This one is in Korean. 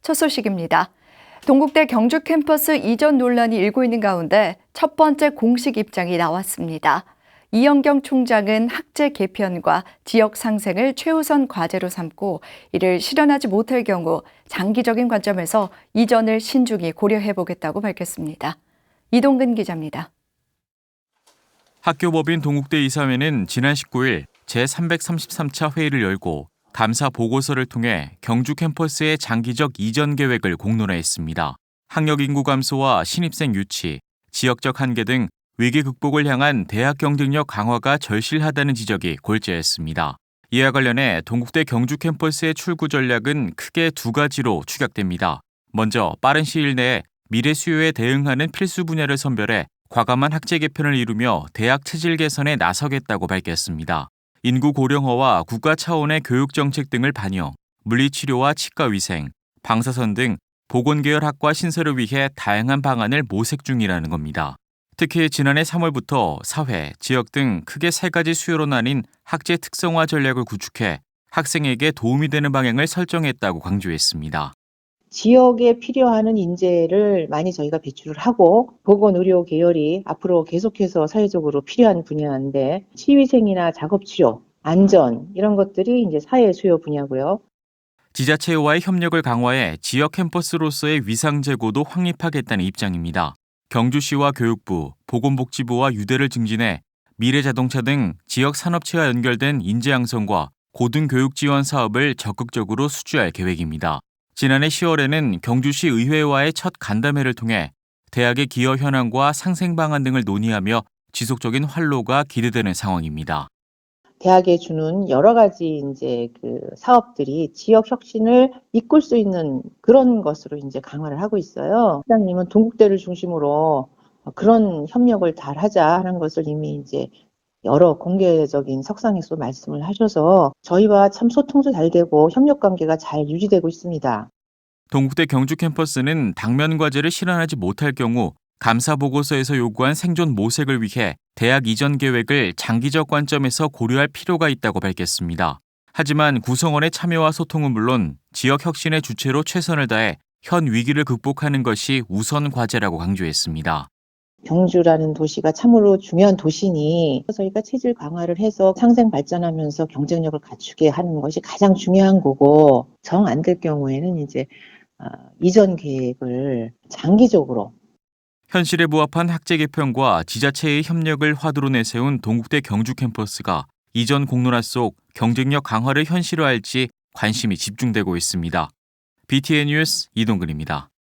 첫 소식입니다. 동국대 경주 캠퍼스 이전 논란이 일고 있는 가운데 첫 번째 공식 입장이 나왔습니다. 이영경 총장은 학제 개편과 지역 상생을 최우선 과제로 삼고 이를 실현하지 못할 경우 장기적인 관점에서 이전을 신중히 고려해보겠다고 밝혔습니다. 이동근 기자입니다. 학교법인 동국대 이사회는 지난 19일 제333차 회의를 열고 감사 보고서를 통해 경주 캠퍼스의 장기적 이전 계획을 공론화했습니다. 학력 인구 감소와 신입생 유치, 지역적 한계 등 위기 극복을 향한 대학 경쟁력 강화가 절실하다는 지적이 골자였습니다. 이와 관련해 동국대 경주 캠퍼스의 출구 전략은 크게 두 가지로 추격됩니다. 먼저 빠른 시일 내에 미래 수요에 대응하는 필수 분야를 선별해 과감한 학제 개편을 이루며 대학 체질 개선에 나서겠다고 밝혔습니다. 인구 고령화와 국가 차원의 교육 정책 등을 반영, 물리치료와 치과위생, 방사선 등 보건계열 학과 신설을 위해 다양한 방안을 모색 중이라는 겁니다. 특히 지난해 3월부터 사회, 지역 등 크게 세 가지 수요로 나뉜 학제 특성화 전략을 구축해 학생에게 도움이 되는 방향을 설정했다고 강조했습니다. 지역에 필요한 인재를 많이 저희가 배출을 하고 보건의료 계열이 앞으로 계속해서 사회적으로 필요한 분야인데 치위생이나 작업치료, 안전 이런 것들이 이제 사회 수요 분야고요. 지자체와의 협력을 강화해 지역 캠퍼스로서의 위상 제고도 확립하겠다는 입장입니다. 경주시와 교육부, 보건복지부와 유대를 증진해 미래자동차 등 지역 산업체와 연결된 인재 양성과 고등교육 지원 사업을 적극적으로 수주할 계획입니다. 지난해 10월에는 경주시 의회와의 첫 간담회를 통해 대학의 기여 현황과 상생 방안 등을 논의하며 지속적인 활로가 기대되는 상황입니다. 대학에 주는 여러 가지 이제 사업들이 지역 혁신을 이끌 수 있는 그런 것으로 이제 강화를 하고 있어요. 시장님은 동국대를 중심으로 그런 협력을 잘 하자 하는 것을 이미 이제 여러 공개적인 석상에서 말씀을 하셔서 저희와 참 소통도 잘 되고 협력 관계가 잘 유지되고 있습니다. 동국대 경주 캠퍼스는 당면 과제를 실현하지 못할 경우 감사 보고서에서 요구한 생존 모색을 위해 대학 이전 계획을 장기적 관점에서 고려할 필요가 있다고 밝혔습니다. 하지만 구성원의 참여와 소통은 물론 지역 혁신의 주체로 최선을 다해 현 위기를 극복하는 것이 우선 과제라고 강조했습니다. 경주라는 도시가 참으로 중요한 도시니 저희가 체질 강화를 해서 상생 발전하면서 경쟁력을 갖추게 하는 것이 가장 중요한 거고 정 안 될 경우에는 이제 이전 계획을 장기적으로 현실에 부합한 학제 개편과 지자체의 협력을 화두로 내세운 동국대 경주 캠퍼스가 이전 공론화 속 경쟁력 강화를 현실화할지 관심이 집중되고 있습니다. BTN 뉴스 이동근입니다.